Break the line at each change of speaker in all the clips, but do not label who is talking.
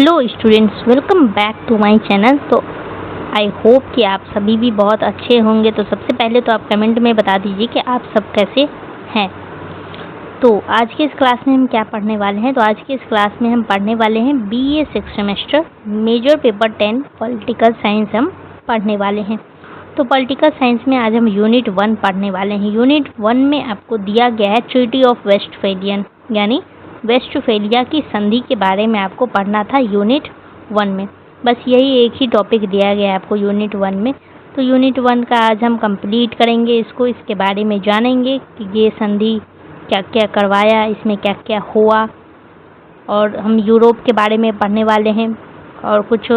Hello students, welcome back to my channel. तो I hope कि आप सभी भी बहुत अच्छे होंगे। तो सबसे पहले तो आप कमेंट में बता दीजिए कि आप सब कैसे हैं। तो आज के इस क्लास में हम क्या पढ़ने वाले हैं। तो आज के इस क्लास में हम पढ़ने वाले हैं BA 6th semester major paper 10 political science हम पढ़ने वाले हैं। तो पॉलिटिकल साइंस में आज हम यूनिट 1 पढ़ने वाले हैं। यूनिट 1 में आपको दिया गया है ट्रीटी ऑफ वेस्टफेलियन, यानी वेस्टफेलिया की संधि के बारे में आपको पढ़ना था यूनिट 1 में। बस यही एक ही टॉपिक दिया गया है आपको यूनिट 1 में। तो यूनिट 1 का आज हम कंप्लीट करेंगे, इसके बारे में जानेंगे कि ये संधि क्या क्या करवाया, इसमें क्या क्या हुआ, और हम यूरोप के बारे में पढ़ने वाले हैं और कुछ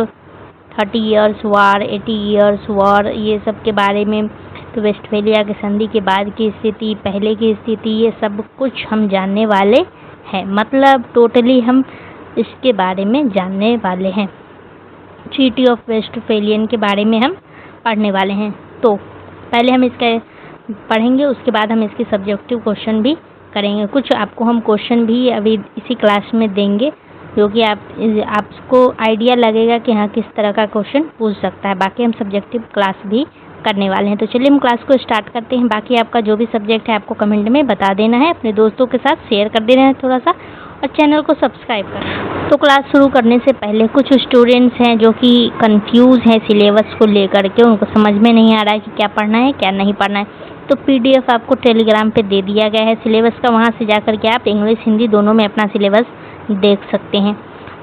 30 इयर्स वार, 80 इयर्स वार, ये सब के बारे में। तो वेस्टफेलिया की संधि के बाद की स्थिति, पहले की स्थिति, ये सब कुछ हम जानने वाले है। मतलब टोटली हम इसके बारे में जानने वाले हैं। ट्रीटी ऑफ वेस्टफेलियन के बारे में हम पढ़ने वाले हैं। तो पहले हम इसका पढ़ेंगे, उसके बाद हम इसके सब्जेक्टिव क्वेश्चन भी करेंगे। कुछ आपको हम क्वेश्चन भी अभी इसी क्लास में देंगे, जो कि आपको आइडिया लगेगा कि हाँ किस तरह का क्वेश्चन पूछ सकता है। बाकी हम सब्जेक्टिव क्लास भी करने वाले हैं। तो चलिए हम क्लास को स्टार्ट करते हैं। बाकी आपका जो भी सब्जेक्ट है आपको कमेंट में बता देना है, अपने दोस्तों के साथ शेयर कर देना है थोड़ा सा, और चैनल को सब्सक्राइब करना। तो क्लास शुरू करने से पहले कुछ स्टूडेंट्स हैं जो कि कंफ्यूज हैं सिलेबस को लेकर के, उनको समझ में नहीं आ रहा है कि क्या पढ़ना है क्या नहीं पढ़ना है। तो PDF आपको टेलीग्राम पे दे दिया गया है सिलेबस का, वहाँ से जा कर के आप इंग्लिश हिंदी दोनों में अपना सिलेबस देख सकते हैं।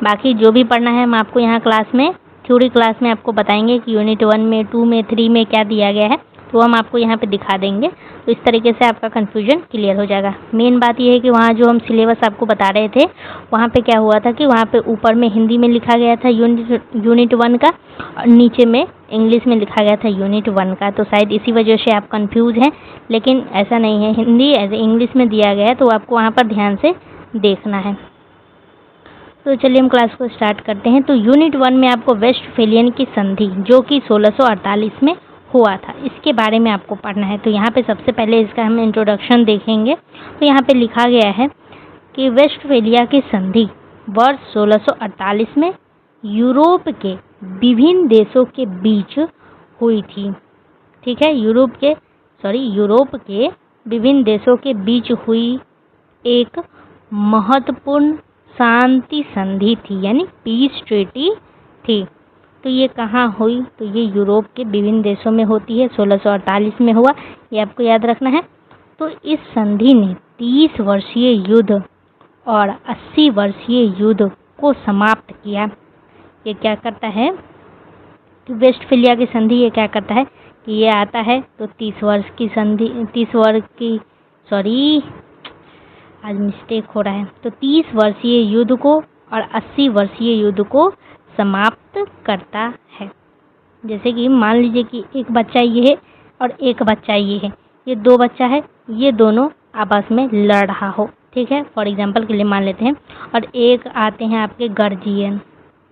बाकी जो भी पढ़ना है हम आपको यहाँ क्लास में, थ्योरी क्लास में आपको बताएंगे कि यूनिट 1 में, 2 में, 3 में क्या दिया गया है, तो हम आपको यहाँ पे दिखा देंगे। तो इस तरीके से आपका कन्फ्यूजन क्लियर हो जाएगा। मेन बात यह है कि वहाँ जो हम सिलेबस आपको बता रहे थे, वहाँ पे क्या हुआ था कि वहाँ पे ऊपर में हिंदी में लिखा गया था यूनिट 1 का, और नीचे में इंग्लिश में लिखा गया था यूनिट 1 का। तो शायद इसी वजह से आप कन्फ्यूज हैं, लेकिन ऐसा नहीं है। हिंदी एज इंग्लिश में दिया गया है, तो आपको वहाँ पर ध्यान से देखना है। तो चलिए हम क्लास को स्टार्ट करते हैं। तो यूनिट 1 में आपको वेस्टफेलियन की संधि, जो कि 1648 में हुआ था, इसके बारे में आपको पढ़ना है। तो यहाँ पे सबसे पहले इसका हम इंट्रोडक्शन देखेंगे। तो यहाँ पे लिखा गया है कि वेस्टफेलिया की संधि वर्ष 1648 में यूरोप के विभिन्न देशों के बीच हुई थी। ठीक है, यूरोप के विभिन्न देशों के बीच हुई एक महत्वपूर्ण शांति संधि थी, यानी पीस ट्रीटी थी। तो ये कहाँ हुई? तो ये यूरोप के विभिन्न देशों में होती है। 1648 में हुआ, ये आपको याद रखना है। तो इस संधि ने 30 वर्षीय युद्ध और 80 वर्षीय युद्ध को समाप्त किया। ये क्या करता है कि वेस्टफेलिया की संधि ये क्या करता है कि ये आता है तो 30 वर्ष की आज मिस्टेक हो रहा है। तो 30 वर्षीय युद्ध को और 80 वर्षीय युद्ध को समाप्त करता है। जैसे कि मान लीजिए कि एक बच्चा ये है और एक बच्चा ये है, ये दो बच्चा है, ये दोनों आपस में लड़ रहा हो। ठीक है, फॉर एग्जांपल के लिए मान लेते हैं। और एक आते हैं आपके गार्जियन,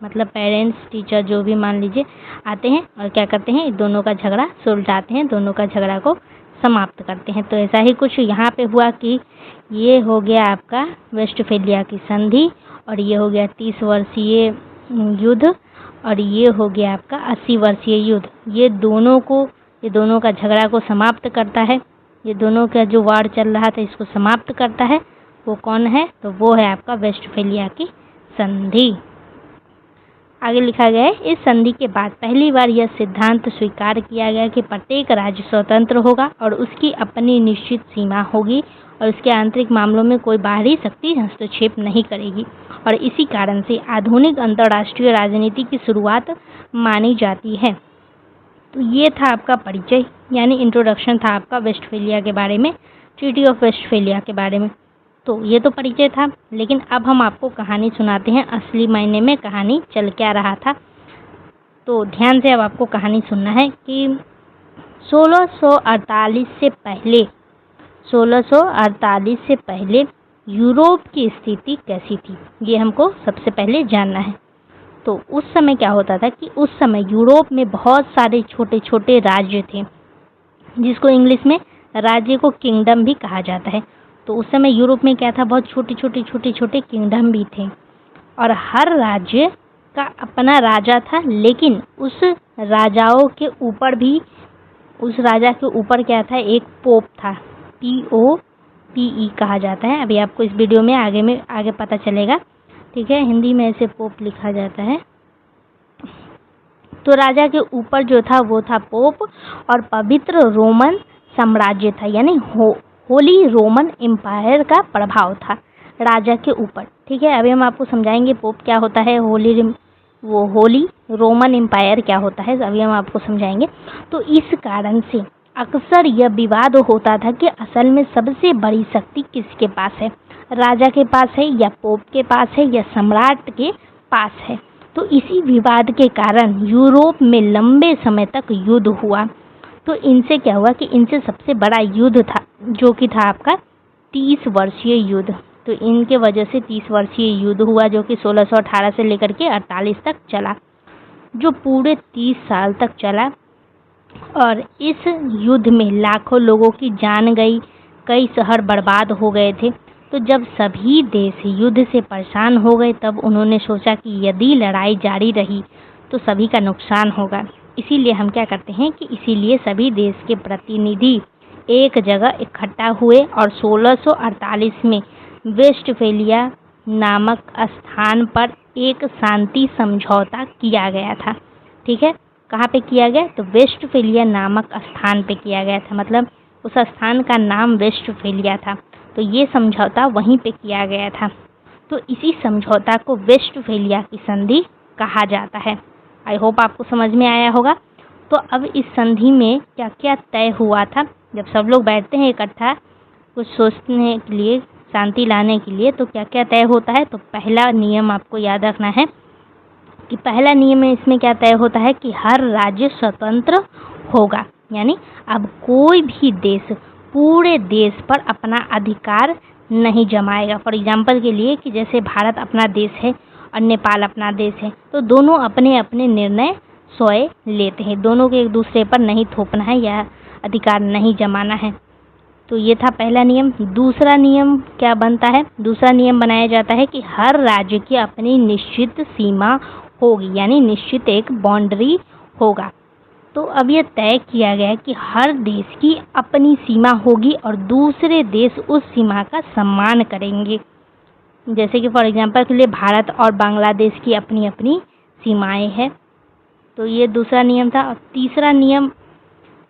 मतलब पेरेंट्स, टीचर, जो भी मान लीजिए आते हैं, और क्या करते हैं, दोनों का झगड़ा सुलझाते हैं, दोनों का झगड़ा को समाप्त करते हैं। तो ऐसा ही कुछ यहाँ पे हुआ कि ये हो गया आपका वेस्टफेलिया की संधि, और ये हो गया 30 वर्षीय युद्ध, और ये हो गया आपका 80 वर्षीय युद्ध। ये दोनों का झगड़ा को समाप्त करता है। ये दोनों का जो वार चल रहा था इसको समाप्त करता है। वो कौन है? तो वो है आपका वेस्टफेलिया की संधि। आगे लिखा गया है, इस संधि के बाद पहली बार यह सिद्धांत स्वीकार किया गया कि प्रत्येक राज्य स्वतंत्र होगा और उसकी अपनी निश्चित सीमा होगी, और उसके आंतरिक मामलों में कोई बाहरी शक्ति हस्तक्षेप नहीं करेगी। और इसी कारण से आधुनिक अंतर्राष्ट्रीय राजनीति की शुरुआत मानी जाती है। तो ये था आपका परिचय, यानी इंट्रोडक्शन था आपका वेस्टफेलिया के बारे में, ट्रीटी ऑफ वेस्टफेलिया के बारे में। तो ये तो परिचय था, लेकिन अब हम आपको कहानी सुनाते हैं। असली मायने में कहानी चल क्या रहा था, तो ध्यान से अब आपको कहानी सुनना है कि 1648 से पहले यूरोप की स्थिति कैसी थी, ये हमको सबसे पहले जानना है। तो उस समय क्या होता था कि उस समय यूरोप में बहुत सारे छोटे छोटे राज्य थे, जिसको इंग्लिश में राज्य को किंगडम भी कहा जाता है। तो उस समय यूरोप में क्या था, बहुत छोटे छोटे किंगडम भी थे, और हर राज्य का अपना राजा था, लेकिन उस राजा के ऊपर क्या था, एक पोप था। POPE कहा जाता है। अभी आपको इस वीडियो में आगे पता चलेगा, ठीक है। हिंदी में ऐसे पोप लिखा जाता है। तो राजा के ऊपर जो था वो था पोप, और पवित्र रोमन साम्राज्य था, यानी होली रोमन एम्पायर का प्रभाव था राजा के ऊपर, ठीक है। अभी हम आपको समझाएंगे पोप क्या होता है, होली रोमन एम्पायर क्या होता है, अभी हम आपको समझाएंगे। तो इस कारण से अक्सर यह विवाद होता था कि असल में सबसे बड़ी शक्ति किसके पास है, राजा के पास है या पोप के पास है या सम्राट के पास है। तो इसी विवाद के कारण यूरोप में लंबे समय तक युद्ध हुआ। तो इनसे क्या हुआ कि इनसे सबसे बड़ा युद्ध था जो कि था आपका 30 वर्षीय युद्ध। तो इनके वजह से 30 वर्षीय युद्ध हुआ, जो कि 1618 से लेकर के 48 तक चला, जो पूरे 30 साल तक चला। और इस युद्ध में लाखों लोगों की जान गई, कई शहर बर्बाद हो गए थे। तो जब सभी देश युद्ध से परेशान हो गए, तब उन्होंने सोचा कि यदि लड़ाई जारी रही तो सभी का नुकसान होगा। इसीलिए हम क्या करते हैं कि इसीलिए सभी देश के प्रतिनिधि एक जगह इकट्ठा हुए और 1648 में वेस्टफेलिया नामक स्थान पर एक शांति समझौता किया गया था, ठीक है। कहाँ पे किया गया, तो वेस्टफेलिया नामक स्थान पे किया गया था, मतलब उस स्थान का नाम वेस्टफेलिया था। तो ये समझौता वहीं पे किया गया था। तो इसी समझौता को वेस्टफेलिया की संधि कहा जाता है। आई होप आपको समझ में आया होगा। तो अब इस संधि में क्या क्या तय हुआ था, जब सब लोग बैठते हैं इकट्ठा कुछ सोचने के लिए, शांति लाने के लिए, तो क्या क्या तय होता है। तो पहला नियम आपको याद रखना है कि पहला नियम है इसमें क्या तय होता है कि हर राज्य स्वतंत्र होगा, यानी अब कोई भी देश पूरे देश पर अपना अधिकार नहीं जमाएगा। फॉर एग्जाम्पल के लिए कि जैसे भारत अपना देश है और नेपाल अपना देश है, तो दोनों अपने अपने निर्णय स्वयं लेते हैं, दोनों के एक दूसरे पर नहीं थोपना है या अधिकार नहीं जमाना है। तो ये था पहला नियम। दूसरा नियम क्या बनता है, दूसरा नियम बनाया जाता है कि हर राज्य की अपनी निश्चित सीमा होगी, यानी निश्चित एक बाउंड्री होगा। तो अब ये तय किया गया कि हर देश की अपनी सीमा होगी और दूसरे देश उस सीमा का सम्मान करेंगे। जैसे कि फॉर एग्जांपल के लिए भारत और बांग्लादेश की अपनी अपनी सीमाएं हैं। तो ये दूसरा नियम था। और तीसरा नियम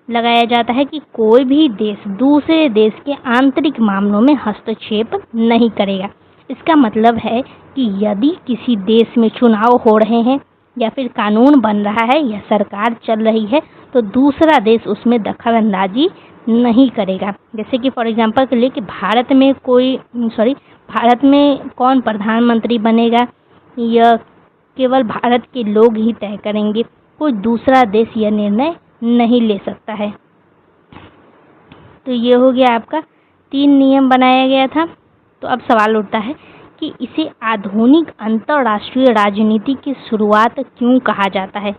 लगाया जाता है कि कोई भी देश दूसरे देश के आंतरिक मामलों में हस्तक्षेप नहीं करेगा। इसका मतलब है कि यदि किसी देश में चुनाव हो रहे हैं या फिर कानून बन रहा है या सरकार चल रही है, तो दूसरा देश उसमें दखल अंदाजी नहीं करेगा। जैसे कि फॉर एग्जांपल के लिए कि भारत में कौन प्रधानमंत्री बनेगा, यह केवल भारत के लोग ही तय करेंगे, कोई दूसरा देश यह निर्णय नहीं ले सकता है। तो ये हो गया आपका 3 नियम बनाया गया था। तो अब सवाल उठता है कि इसे आधुनिक अंतर्राष्ट्रीय राजनीति की शुरुआत क्यों कहा जाता है।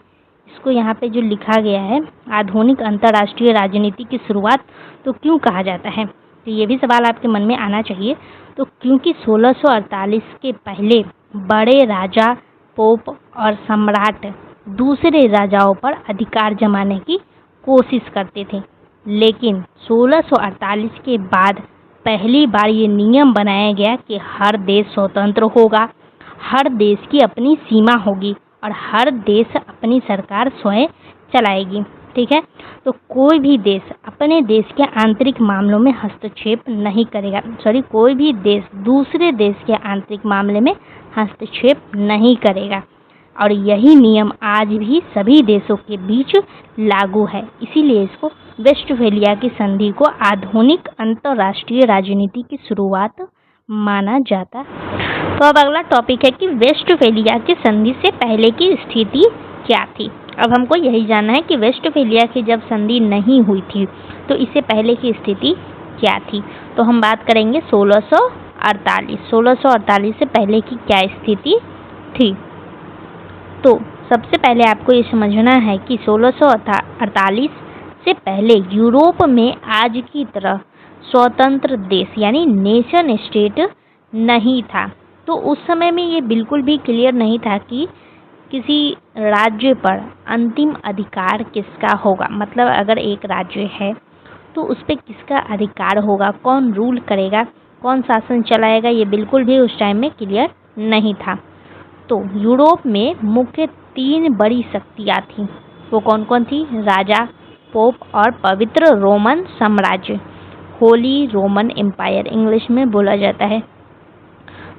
इसको यहाँ पे जो लिखा गया है, आधुनिक अंतर्राष्ट्रीय राजनीति की शुरुआत, तो क्यों कहा जाता है, तो ये भी सवाल आपके मन में आना चाहिए। तो क्योंकि 1648 के पहले बड़े राजा, पोप और सम्राट दूसरे राजाओं पर अधिकार जमाने की कोशिश करते थे, लेकिन 1648 के बाद पहली बार ये नियम बनाया गया कि हर देश स्वतंत्र होगा, हर देश की अपनी सीमा होगी और हर देश अपनी सरकार स्वयं चलाएगी, ठीक है। तो कोई भी देश अपने देश के आंतरिक मामलों में हस्तक्षेप नहीं करेगा, कोई भी देश दूसरे देश के आंतरिक मामले में हस्तक्षेप नहीं करेगा। और यही नियम आज भी सभी देशों के बीच लागू है। इसीलिए इसको वेस्टफेलिया की संधि को आधुनिक अंतर्राष्ट्रीय राजनीति की शुरुआत माना जाता। तो अब अगला टॉपिक है कि वेस्टफेलिया की संधि से पहले की स्थिति क्या थी। अब हमको यही जानना है कि वेस्टफेलिया की जब संधि नहीं हुई थी तो इससे पहले की स्थिति क्या थी। तो हम बात करेंगे 1648 से पहले की क्या स्थिति थी। तो सबसे पहले आपको ये समझना है कि 1648 से पहले यूरोप में आज की तरह स्वतंत्र देश यानी नेशन स्टेट नहीं था। तो उस समय में ये बिल्कुल भी क्लियर नहीं था कि किसी राज्य पर अंतिम अधिकार किसका होगा, मतलब अगर एक राज्य है तो उस पर किसका अधिकार होगा, कौन रूल करेगा, कौन शासन चलाएगा, ये बिल्कुल भी उस टाइम में क्लियर नहीं था। तो यूरोप में मुख्य 3 बड़ी शक्तियाँ थीं। वो कौन कौन थी? राजा, पोप और पवित्र रोमन साम्राज्य, होली रोमन एम्पायर इंग्लिश में बोला जाता है।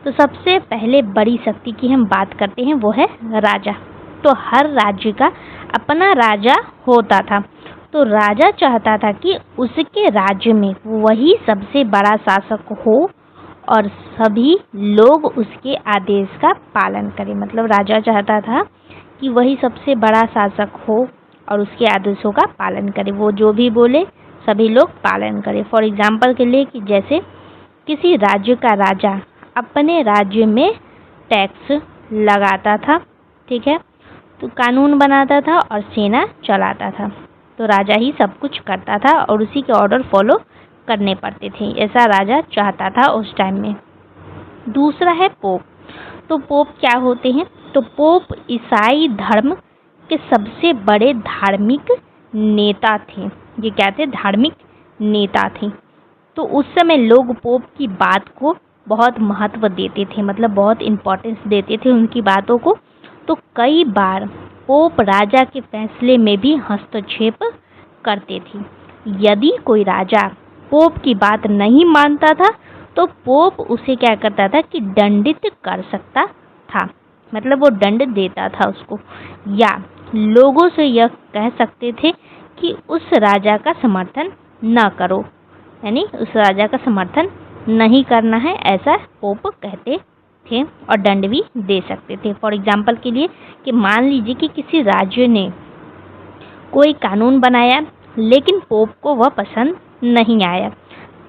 तो सबसे पहले बड़ी शक्ति की हम बात करते हैं, वो है राजा। तो हर राज्य का अपना राजा होता था। तो राजा चाहता था कि उसके राज्य में वही सबसे बड़ा शासक हो और सभी लोग उसके आदेश का पालन करें। मतलब राजा चाहता था कि वही सबसे बड़ा शासक हो और उसके आदेशों का पालन करे, वो जो भी बोले सभी लोग पालन करें। फॉर एग्जाम्पल के लिए कि जैसे किसी राज्य का राजा अपने राज्य में टैक्स लगाता था, ठीक है, तो कानून बनाता था और सेना चलाता था। तो राजा ही सब कुछ करता था और उसी के ऑर्डर फॉलो करने पड़ते थे, ऐसा राजा चाहता था उस टाइम में। दूसरा है पोप। तो पोप क्या होते हैं? तो पोप ईसाई धर्म के सबसे बड़े धार्मिक नेता थे। ये क्या थे? धार्मिक नेता थे। तो उस समय लोग पोप की बात को बहुत महत्व देते थे, मतलब बहुत इम्पोर्टेंस देते थे उनकी बातों को। तो कई बार पोप राजा के फैसले में भी हस्तक्षेप करते थे। यदि कोई राजा पोप की बात नहीं मानता था तो पोप उसे क्या करता था कि दंडित कर सकता था, मतलब वो दंड देता था उसको, या लोगों से यह कह सकते थे कि उस राजा का समर्थन न करो, यानी उस राजा का समर्थन नहीं करना है, ऐसा पोप कहते थे और दंड भी दे सकते थे। फॉर एग्जाम्पल के लिए कि मान लीजिए कि किसी राज्य ने कोई कानून बनाया लेकिन पोप को वह पसंद नहीं आया,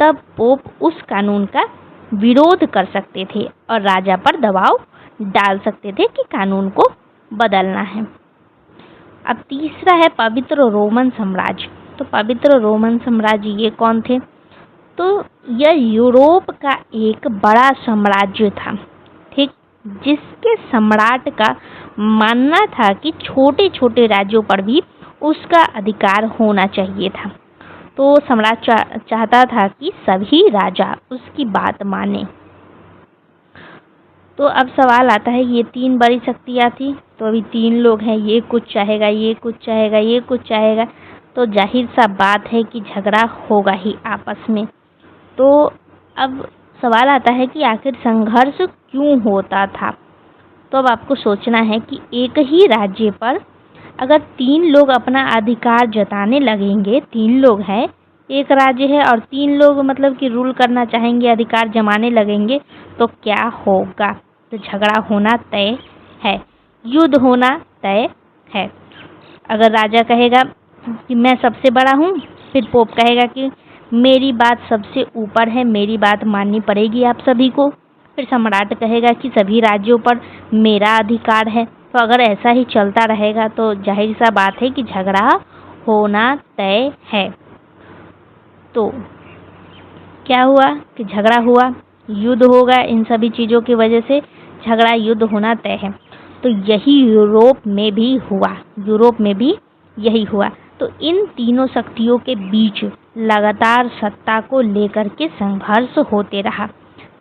तब पोप उस कानून का विरोध कर सकते थे और राजा पर दबाव डाल सकते थे कि कानून को बदलना है। अब तीसरा है पवित्र रोमन साम्राज्य। तो पवित्र रोमन साम्राज्य ये कौन थे? तो यह यूरोप का एक बड़ा साम्राज्य था, ठीक, जिसके सम्राट का मानना था कि छोटे छोटे राज्यों पर भी उसका अधिकार होना चाहिए था। तो सम्राट चाहता था कि सभी राजा उसकी बात माने। तो अब सवाल आता है, ये 3 बड़ी शक्तियाँ थी, तो अभी 3 लोग हैं, ये कुछ चाहेगा, ये कुछ चाहेगा, ये कुछ चाहेगा, तो जाहिर सा बात है कि झगड़ा होगा ही आपस में। तो अब सवाल आता है कि आखिर संघर्ष क्यों होता था? तो अब आपको सोचना है कि एक ही राज्य पर अगर 3 लोग अपना अधिकार जताने लगेंगे, 3 लोग हैं, एक राज्य है और 3 लोग मतलब कि रूल करना चाहेंगे, अधिकार जमाने लगेंगे, तो क्या होगा? तो झगड़ा होना तय है, युद्ध होना तय है। अगर राजा कहेगा कि मैं सबसे बड़ा हूँ, फिर पोप कहेगा कि मेरी बात सबसे ऊपर है, मेरी बात माननी पड़ेगी आप सभी को। फिर सम्राट कहेगा कि सभी राज्यों पर मेरा अधिकार है। तो अगर ऐसा ही चलता रहेगा तो जाहिर सा बात है कि झगड़ा होना तय है। तो क्या हुआ कि झगड़ा हुआ, युद्ध होगा, इन सभी चीज़ों की वजह से झगड़ा युद्ध होना तय है। तो यही यूरोप में भी हुआ, यूरोप में भी यही हुआ। तो इन तीनों शक्तियों के बीच लगातार सत्ता को लेकर के संघर्ष होते रहा,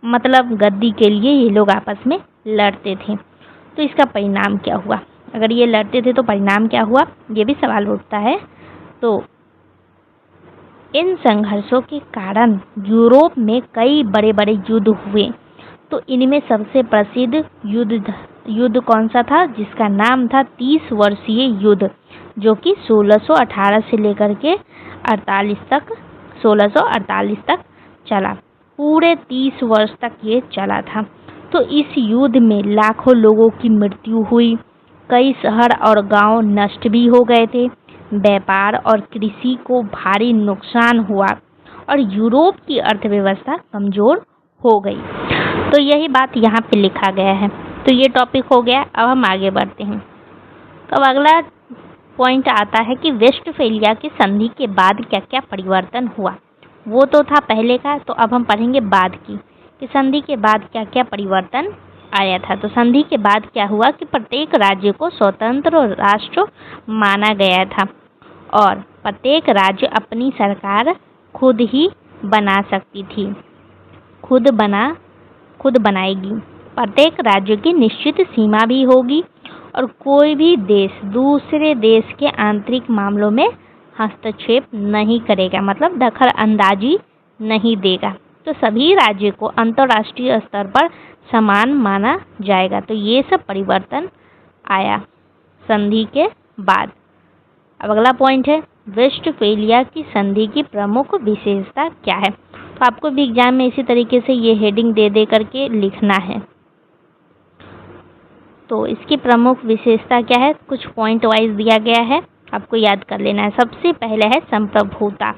मतलब गद्दी के लिए ये लोग आपस में लड़ते थे। तो इसका परिणाम क्या हुआ? अगर ये लड़ते थे तो परिणाम क्या हुआ, ये भी सवाल उठता है। तो इन संघर्षों के कारण यूरोप में कई बड़े बड़े युद्ध हुए। तो इनमें सबसे प्रसिद्ध युद्ध कौन सा था? जिसका नाम था 30 वर्षीय युद्ध, जो कि 1618 से लेकर के 1648 तक चला। पूरे 30 वर्ष तक ये चला था। तो इस युद्ध में लाखों लोगों की मृत्यु हुई, कई शहर और गांव नष्ट भी हो गए थे, व्यापार और कृषि को भारी नुकसान हुआ और यूरोप की अर्थव्यवस्था कमजोर हो गई। तो यही बात यहाँ पे लिखा गया है। तो ये टॉपिक हो गया। अब हम आगे बढ़ते हैं। तो अब अगला पॉइंट आता है कि वेस्टफेलिया की संधि के बाद क्या क्या परिवर्तन हुआ। वो तो था पहले का, तो अब हम पढ़ेंगे बाद की, कि संधि के बाद क्या क्या परिवर्तन आया था। तो संधि के बाद क्या हुआ कि प्रत्येक राज्य को स्वतंत्र राष्ट्र माना गया था और प्रत्येक राज्य अपनी सरकार खुद ही बना सकती थी, खुद बनाएगी। प्रत्येक राज्य की निश्चित सीमा भी होगी और कोई भी देश दूसरे देश के आंतरिक मामलों में हस्तक्षेप नहीं करेगा, मतलब दखल अंदाजी नहीं देगा। तो सभी राज्य को अंतर्राष्ट्रीय स्तर पर समान माना जाएगा। तो ये सब परिवर्तन आया संधि के बाद। अब अगला पॉइंट है वेस्टफेलिया की संधि की प्रमुख विशेषता क्या है। तो आपको भी एग्जाम में इसी तरीके से ये हेडिंग दे करके लिखना है। तो इसकी प्रमुख विशेषता क्या है, कुछ पॉइंट वाइज दिया गया है, आपको याद कर लेना है। सबसे पहले है संप्रभुता।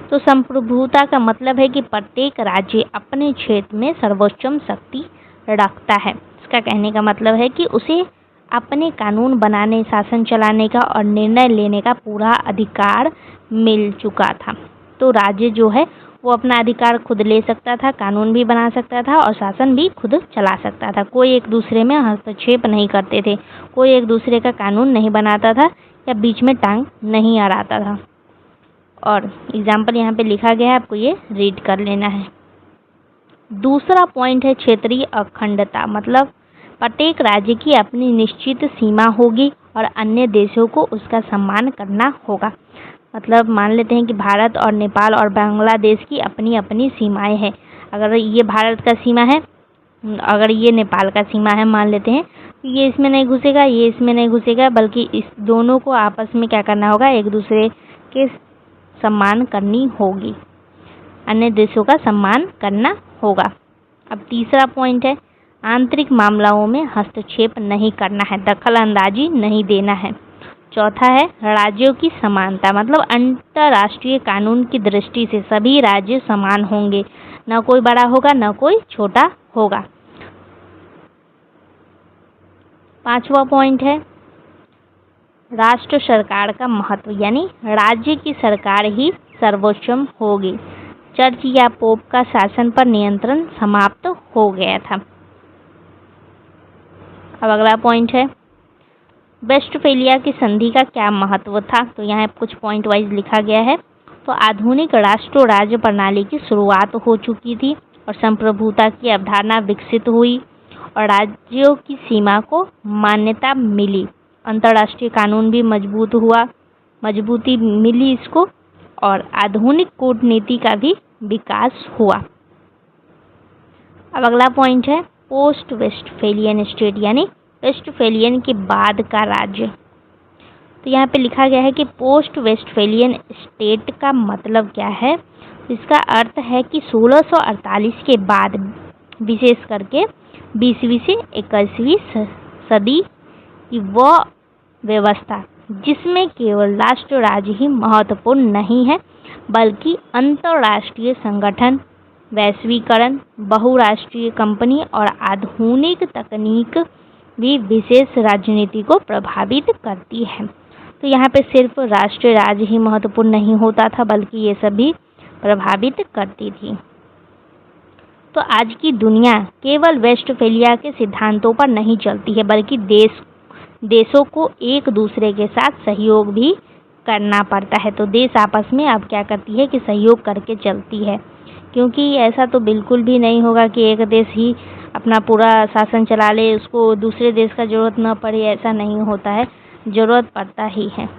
तो संप्रभुता का मतलब है कि प्रत्येक राज्य अपने क्षेत्र में सर्वोच्च शक्ति रखता है। इसका कहने का मतलब है कि उसे अपने कानून बनाने, शासन चलाने का और निर्णय लेने का पूरा अधिकार मिल चुका था। तो राज्य जो है वो अपना अधिकार खुद ले सकता था, कानून भी बना सकता था और शासन भी खुद चला सकता था। कोई एक दूसरे में हस्तक्षेप नहीं करते थे, कोई एक दूसरे का कानून नहीं बनाता था या बीच में टांग नहीं अड़ाता था। और एग्जाम्पल यहाँ पे लिखा गया है, आपको ये रीड कर लेना है। दूसरा पॉइंट है क्षेत्रीय अखंडता। मतलब प्रत्येक राज्य की अपनी निश्चित सीमा होगी और अन्य देशों को उसका सम्मान करना होगा। मतलब मान लेते हैं कि भारत और नेपाल और बांग्लादेश की अपनी अपनी सीमाएं हैं। अगर ये भारत का सीमा है, अगर ये नेपाल का सीमा है मान लेते हैं, तो ये इसमें नहीं घुसेगा, ये इसमें नहीं घुसेगा, बल्कि इस दोनों को आपस में क्या करना होगा, एक दूसरे के सम्मान करनी होगी, अन्य देशों का सम्मान करना होगा। अब तीसरा पॉइंट है आंतरिक मामलों में हस्तक्षेप नहीं करना है, दखल अंदाजी नहीं देना है। चौथा है राज्यों की समानता। मतलब अंतर्राष्ट्रीय कानून की दृष्टि से सभी राज्य समान होंगे, न कोई बड़ा होगा न कोई छोटा होगा। पांचवा पॉइंट है राष्ट्र सरकार का महत्व, यानी राज्य की सरकार ही सर्वोच्च होगी। चर्च या पोप का शासन पर नियंत्रण समाप्त हो गया था। अब अगला पॉइंट है वेस्टफेलिया की संधि का क्या महत्व था। तो यहाँ कुछ पॉइंट वाइज लिखा गया है। तो आधुनिक राष्ट्र राज्य प्रणाली की शुरुआत हो चुकी थी और संप्रभुता की अवधारणा विकसित हुई और राज्यों की सीमा को मान्यता मिली। अंतर्राष्ट्रीय कानून भी मजबूती मिली इसको, और आधुनिक कूटनीति का भी विकास हुआ। अब अगला पॉइंट है पोस्ट वेस्टफेलियन स्टेट, यानी वेस्टफेलियन के बाद का राज्य। तो यहाँ पे लिखा गया है कि पोस्ट वेस्टफेलियन स्टेट का मतलब क्या है। इसका अर्थ है कि 1648 के बाद, विशेष करके 20वीं से 21वीं सदी की वह व्यवस्था जिसमें केवल राष्ट्र राज्य ही महत्वपूर्ण नहीं है, बल्कि अंतर्राष्ट्रीय संगठन, वैश्वीकरण, बहुराष्ट्रीय कंपनी और आधुनिक तकनीक भी विशेष राजनीति को प्रभावित करती है। तो यहाँ पे सिर्फ राष्ट्र राज्य ही महत्वपूर्ण नहीं होता था, बल्कि ये सभी प्रभावित करती थी। तो आज की दुनिया केवल वेस्टफेलिया के सिद्धांतों पर नहीं चलती है, बल्कि देशों को एक दूसरे के साथ सहयोग भी करना पड़ता है। तो देश आपस में अब क्या करती है कि सहयोग करके चलती है, क्योंकि ऐसा तो बिल्कुल भी नहीं होगा कि एक देश ही अपना पूरा शासन चला ले, उसको दूसरे देश का ज़रूरत न पड़े, ऐसा नहीं होता है, ज़रूरत पड़ता ही है।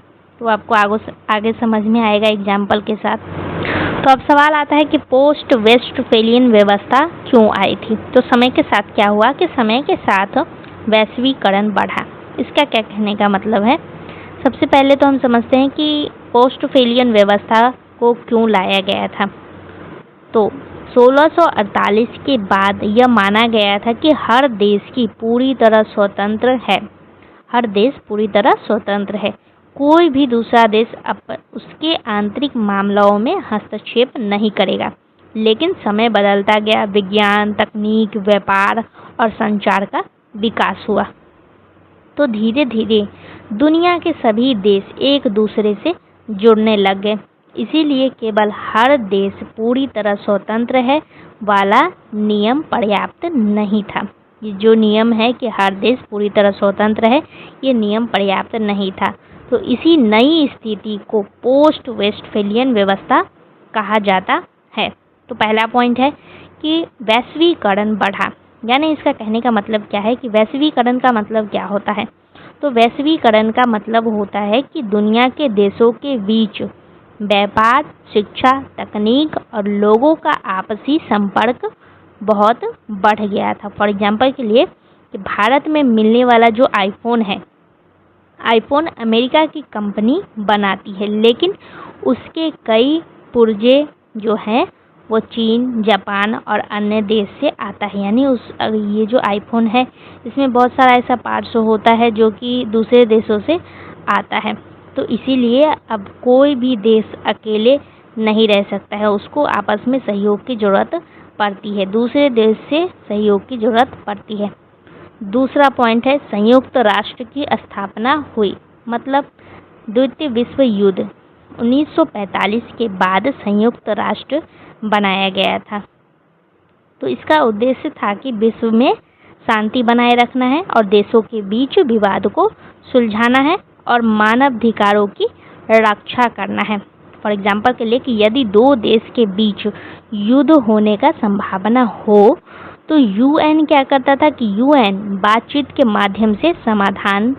तो आपको आगे समझ में आएगा एग्जाम्पल के साथ। तो अब सवाल आता है कि पोस्ट वेस्टफेलियन व्यवस्था क्यों आई थी। तो समय के साथ क्या हुआ कि समय के साथ वैश्वीकरण बढ़ा। इसका क्या कहने का मतलब है, सबसे पहले तो हम समझते हैं कि पोस्टफेलियन व्यवस्था को क्यों लाया गया था। तो 1648 के बाद यह माना गया था कि हर देश पूरी तरह स्वतंत्र है, कोई भी दूसरा देश उसके आंतरिक मामलों में हस्तक्षेप नहीं करेगा। लेकिन समय बदलता गया, विज्ञान, तकनीक, व्यापार और संचार का विकास हुआ, तो धीरे धीरे दुनिया के सभी देश एक दूसरे से जुड़ने लग गए। इसीलिए केवल हर देश पूरी तरह स्वतंत्र है वाला नियम पर्याप्त नहीं था। ये जो नियम है कि हर देश पूरी तरह स्वतंत्र है, ये नियम पर्याप्त नहीं था। तो इसी नई स्थिति को पोस्ट वेस्टफेलियन व्यवस्था कहा जाता है। तो पहला पॉइंट है कि वैश्वीकरण बढ़ा, यानी इसका कहने का मतलब क्या है कि वैश्वीकरण का मतलब क्या होता है। तो वैश्वीकरण का मतलब होता है कि दुनिया के देशों के बीच व्यापार, शिक्षा, तकनीक और लोगों का आपसी संपर्क बहुत बढ़ गया था। फॉर एग्जाम्पल के लिए कि भारत में मिलने वाला जो आईफोन है, आईफोन अमेरिका की कंपनी बनाती है, लेकिन उसके कई पुर्जे जो हैं वो चीन, जापान और अन्य देश से आता है। यानी ये जो आईफोन है इसमें बहुत सारा ऐसा पार्ट्स होता है जो कि दूसरे देशों से आता है। तो इसीलिए अब कोई भी देश अकेले नहीं रह सकता है, उसको आपस में सहयोग की ज़रूरत पड़ती है, दूसरे देश से सहयोग की ज़रूरत पड़ती है। दूसरा पॉइंट है संयुक्त राष्ट्र की स्थापना हुई। मतलब द्वितीय विश्व युद्ध 1945 के बाद संयुक्त राष्ट्र बनाया गया था। तो इसका उद्देश्य था कि विश्व में शांति बनाए रखना है और देशों के बीच विवाद को सुलझाना है और मानवाधिकारों की रक्षा करना है। फॉर एग्जाम्पल के लिए कि यदि दो देश के बीच युद्ध होने का संभावना हो तो यूएन क्या करता था कि यूएन बातचीत के माध्यम से समाधान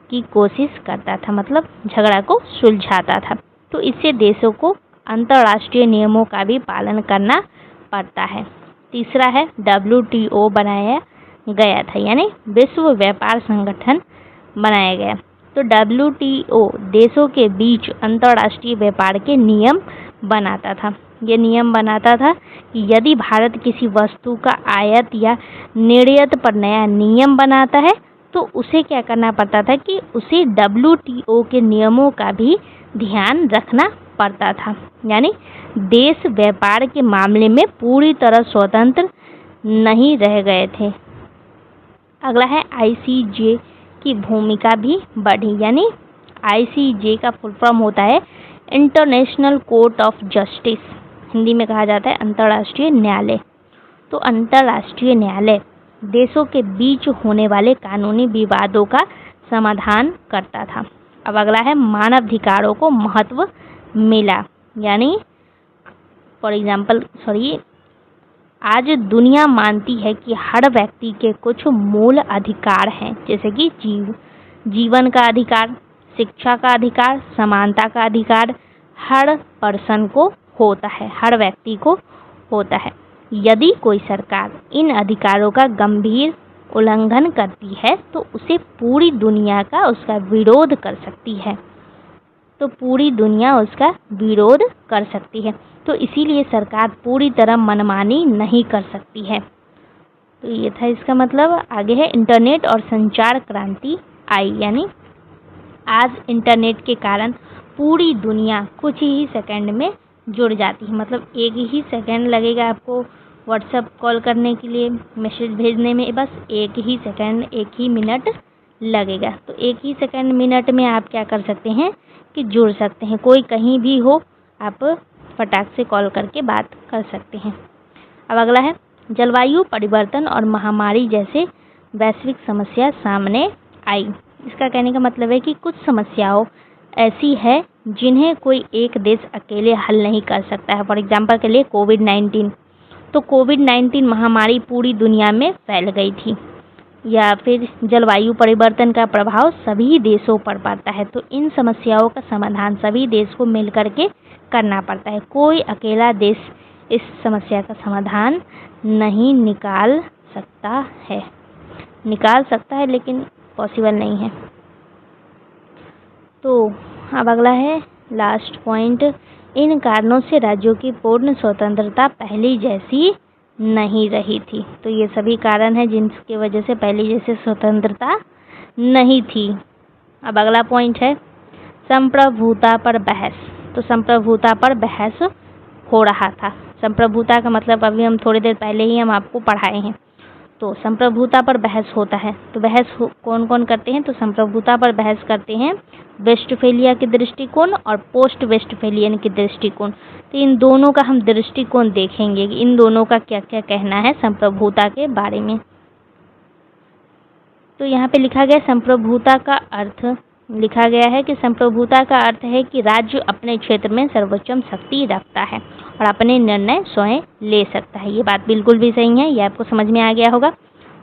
की कोशिश करता था, मतलब झगड़ा को सुलझाता था। तो इससे देशों को अंतर्राष्ट्रीय नियमों का भी पालन करना पड़ता है। तीसरा है WTO बनाया गया था, यानी विश्व व्यापार संगठन बनाया गया। तो WTO देशों के बीच अंतर्राष्ट्रीय व्यापार के नियम बनाता था। ये नियम बनाता था कि यदि भारत किसी वस्तु का आयात या निर्यात पर नया नियम बनाता है तो उसे क्या करना पड़ता था कि उसे WTO के नियमों का भी ध्यान रखना पड़ता था। यानी देश व्यापार के मामले में पूरी तरह स्वतंत्र नहीं रह गए थे। अगला है ICJ की भूमिका भी बढ़ी। यानी ICJ का फुल फॉर्म होता है international court of justice, Hindi में कहा जाता है अंतर्राष्ट्रीय न्यायालय। तो अंतर्राष्ट्रीय न्यायालय देशों के बीच होने वाले कानूनी विवादों का समाधान करता था। अब अगला है मानवाधिकारों को महत्व मिला। यानी आज दुनिया मानती है कि हर व्यक्ति के कुछ मूल अधिकार हैं, जैसे कि जीवन का अधिकार, शिक्षा का अधिकार, समानता का अधिकार हर पर्सन को होता है, हर व्यक्ति को होता है। यदि कोई सरकार इन अधिकारों का गंभीर उल्लंघन करती है तो उसे पूरी दुनिया का उसका विरोध कर सकती है। तो इसीलिए सरकार पूरी तरह मनमानी नहीं कर सकती है। तो ये था इसका मतलब। आगे है इंटरनेट और संचार क्रांति आई। यानी आज इंटरनेट के कारण पूरी दुनिया कुछ ही सेकंड में जुड़ जाती है। मतलब एक ही सेकंड लगेगा आपको व्हाट्सएप कॉल करने के लिए, मैसेज भेजने में बस एक ही सेकंड, एक ही मिनट लगेगा। तो एक ही सेकंड मिनट में आप क्या कर सकते हैं कि जुड़ सकते हैं। कोई कहीं भी हो, आप फटाक से कॉल करके बात कर सकते हैं। अब अगला है जलवायु परिवर्तन और महामारी जैसे वैश्विक समस्या सामने आई। इसका कहने का मतलब है कि कुछ समस्याओं ऐसी है जिन्हें कोई एक देश अकेले हल नहीं कर सकता है। फॉर एग्जाम्पल के लिए कोविड-19। तो कोविड-19 महामारी पूरी दुनिया में फैल गई थी। या फिर जलवायु परिवर्तन का प्रभाव सभी देशों पर पड़ता है। तो इन समस्याओं का समाधान सभी देश को मिलकर के करना पड़ता है। कोई अकेला देश इस समस्या का समाधान नहीं निकाल सकता है लेकिन पॉसिबल नहीं है। तो अब अगला है लास्ट पॉइंट। इन कारणों से राज्यों की पूर्ण स्वतंत्रता पहले जैसी नहीं रही थी। तो ये सभी कारण हैं जिनकी वजह से पहले जैसे स्वतंत्रता नहीं थी। अब अगला पॉइंट है संप्रभुता पर बहस। तो संप्रभुता पर बहस हो रहा था। संप्रभुता का मतलब अभी हम थोड़ी देर पहले ही हम आपको पढ़ाए हैं। तो संप्रभुता पर बहस होता है। तो बहस कौन कौन करते हैं? तो संप्रभुता पर बहस करते हैं वेस्टफेलिया के दृष्टिकोण और पोस्ट वेस्टफेलियन के दृष्टिकोण। तो इन दोनों का हम दृष्टिकोण देखेंगे कि इन दोनों का क्या क्या कहना है संप्रभुता के बारे में। तो यहाँ पे लिखा गया संप्रभुता का अर्थ लिखा गया है कि संप्रभुता का अर्थ है कि राज्य अपने क्षेत्र में सर्वोच्च शक्ति रखता है और अपने निर्णय स्वयं ले सकता है। ये बात बिल्कुल भी सही है, ये आपको समझ में आ गया होगा।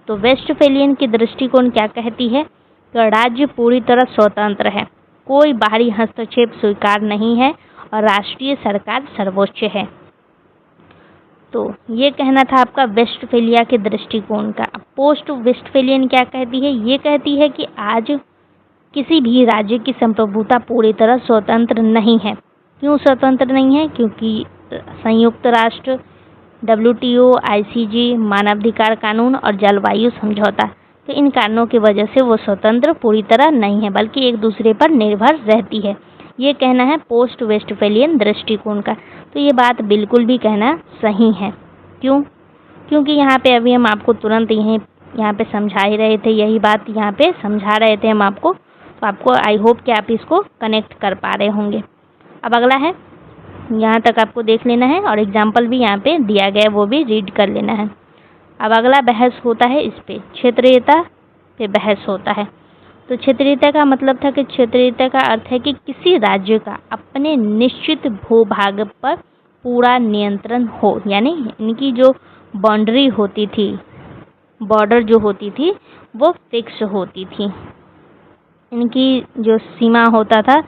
तो वेस्टफेलियन की दृष्टिकोण क्या कहती है? तो राज्य पूरी तरह स्वतंत्र है, कोई बाहरी हस्तक्षेप स्वीकार नहीं है और राष्ट्रीय सरकार सर्वोच्च है। तो ये कहना था आपका वेस्टफेलिया के दृष्टिकोण का। पोस्ट वेस्टफेलियन क्या कहती है? ये कहती है कि आज किसी भी राज्य की संप्रभुता पूरी तरह स्वतंत्र नहीं है। क्यों स्वतंत्र नहीं है? क्योंकि संयुक्त राष्ट्र, WTO, ICJ, मानवाधिकार कानून और जलवायु समझौता, तो इन कारणों की वजह से वो स्वतंत्र पूरी तरह नहीं है, बल्कि एक दूसरे पर निर्भर रहती है। ये कहना है पोस्ट वेस्टफेलियन दृष्टिकोण का। तो ये बात बिल्कुल भी कहना सही है। क्यों? क्योंकि यहाँ पे अभी हम आपको तुरंत यहाँ पे समझा ही रहे थे, यही बात यहाँ पे समझा रहे थे हम आपको। तो आपको आई होप कि आप इसको कनेक्ट कर पा रहे होंगे। अब अगला है, यहाँ तक आपको देख लेना है और एग्जाम्पल भी यहाँ पे दिया गया है, वो भी रीड कर लेना है। अब अगला बहस होता है इस पे, क्षेत्रीयता पे बहस होता है। तो क्षेत्रीयता का मतलब था कि क्षेत्रीयता का अर्थ है कि किसी राज्य का अपने निश्चित भूभाग पर पूरा नियंत्रण हो, यानी इनकी जो बाउंड्री होती थी, बॉर्डर जो होती थी वो फिक्स होती थी। इनकी जो सीमा होता था,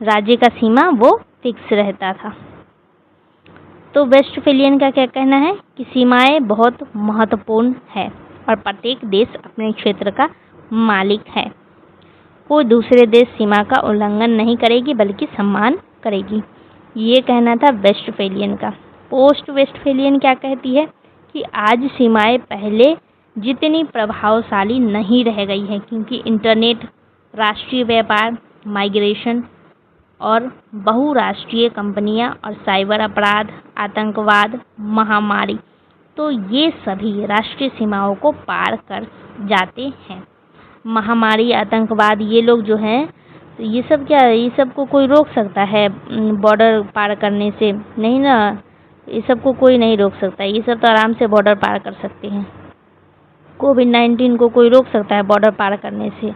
राज्य का सीमा, वो फिक्स रहता था। तो वेस्टफेलियन का क्या कहना है कि सीमाएं बहुत महत्वपूर्ण है और प्रत्येक देश अपने क्षेत्र का मालिक है। कोई दूसरे देश सीमा का उल्लंघन नहीं करेगी बल्कि सम्मान करेगी। ये कहना था वेस्टफेलियन का। पोस्ट वेस्टफेलियन क्या कहती है कि आज सीमाएं पहले जितनी प्रभावशाली नहीं रह गई है, क्योंकि इंटरनेट, राष्ट्रीय व्यापार, माइग्रेशन और बहुराष्ट्रीय कंपनियां और साइबर अपराध, आतंकवाद, महामारी, तो ये सभी राष्ट्रीय सीमाओं को पार कर जाते हैं। महामारी, आतंकवाद, ये लोग जो हैं, तो ये सब क्या, ये सब को कोई रोक सकता है बॉर्डर पार करने से? नहीं ना, ये सब को कोई नहीं रोक सकता। ये सब तो आराम से बॉर्डर पार कर सकते हैं। कोविड-19 को कोई रोक सकता है बॉर्डर पार करने से?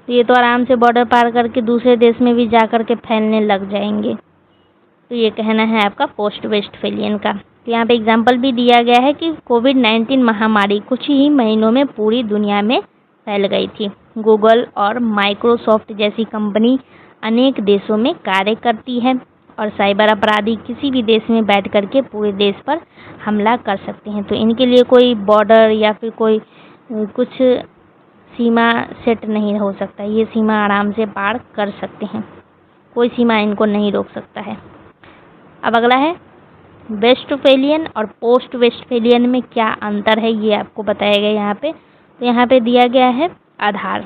तो ये तो आराम से बॉर्डर पार करके दूसरे देश में भी जा कर के फैलने लग जाएंगे। तो ये कहना है आपका पोस्ट वेस्टफेलियन का। तो यहाँ पे एग्जाम्पल भी दिया गया है कि कोविड-19 महामारी कुछ ही महीनों में पूरी दुनिया में फैल गई थी। गूगल और माइक्रोसॉफ्ट जैसी कंपनी अनेक देशों में कार्य करती है और साइबर अपराधी किसी भी देश में बैठ करके पूरे देश पर हमला कर सकते हैं। तो इनके लिए कोई बॉर्डर या फिर कोई कुछ सीमा सेट नहीं हो सकता। ये सीमा आराम से पार कर सकते हैं, कोई सीमा इनको नहीं रोक सकता है। अब अगला है वेस्टफेलियन और पोस्ट वेस्टफेलियन में क्या अंतर है, ये आपको बताया गया यहाँ पे। तो यहाँ पे दिया गया है आधार।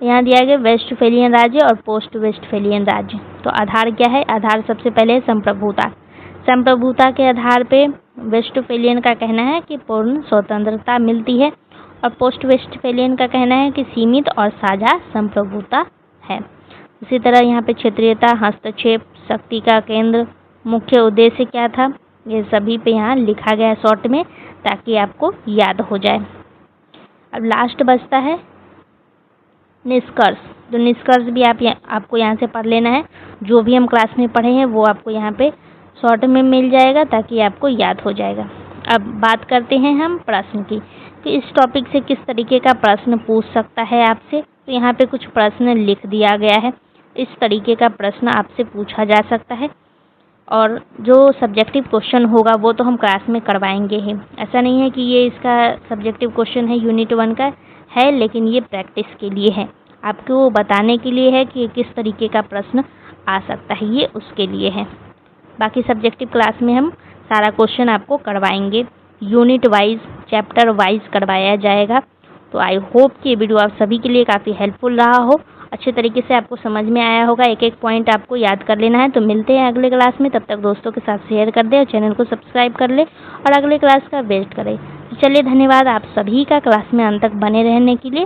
यहाँ दिया गया वेस्टफेलियन राज्य और पोस्ट वेस्टफेलियन राज्य। तो आधार क्या है? आधार सबसे पहले है संप्रभुता। संप्रभुता के आधार पे वेस्टफेलियन का कहना है कि पूर्ण स्वतंत्रता मिलती है और पोस्ट वेस्टफेलियन का कहना है कि सीमित और साझा संप्रभुता है। इसी तरह यहाँ पे क्षेत्रीयता, हस्तक्षेप, शक्ति का केंद्र, मुख्य उद्देश्य क्या था, ये सभी पे यहाँ लिखा गया है शॉर्ट में, ताकि आपको याद हो जाए। अब लास्ट बचता है निष्कर्ष। तो निष्कर्ष भी आपको यहाँ से पढ़ लेना है। जो भी हम क्लास में पढ़े हैं वो आपको यहाँ पे शॉर्ट में मिल जाएगा, ताकि आपको याद हो जाएगा। अब बात करते हैं हम प्रश्न की कि इस टॉपिक से किस तरीके का प्रश्न पूछ सकता है आपसे। तो यहाँ पे कुछ प्रश्न लिख दिया गया है, इस तरीके का प्रश्न आपसे पूछा जा सकता है। और जो सब्जेक्टिव क्वेश्चन होगा वो तो हम क्लास में करवाएंगे ही। ऐसा नहीं है कि ये इसका सब्जेक्टिव क्वेश्चन है, यूनिट 1 का है, लेकिन ये प्रैक्टिस के लिए है, आपको बताने के लिए है कि किस तरीके का प्रश्न आ सकता है, ये उसके लिए है। बाकी सब्जेक्टिव क्लास में हम सारा क्वेश्चन आपको करवाएंगे, यूनिट वाइज, चैप्टर वाइज करवाया जाएगा। तो आई होप कि ये वीडियो आप सभी के लिए काफ़ी हेल्पफुल रहा हो, अच्छे तरीके से आपको समझ में आया होगा। एक एक पॉइंट आपको याद कर लेना है। तो मिलते हैं अगले क्लास में, तब तक दोस्तों के साथ शेयर कर दे और चैनल को सब्सक्राइब कर ले और अगले क्लास का वेट करें। तो चलिए, धन्यवाद आप सभी का क्लास में अंत तक बने रहने के लिए।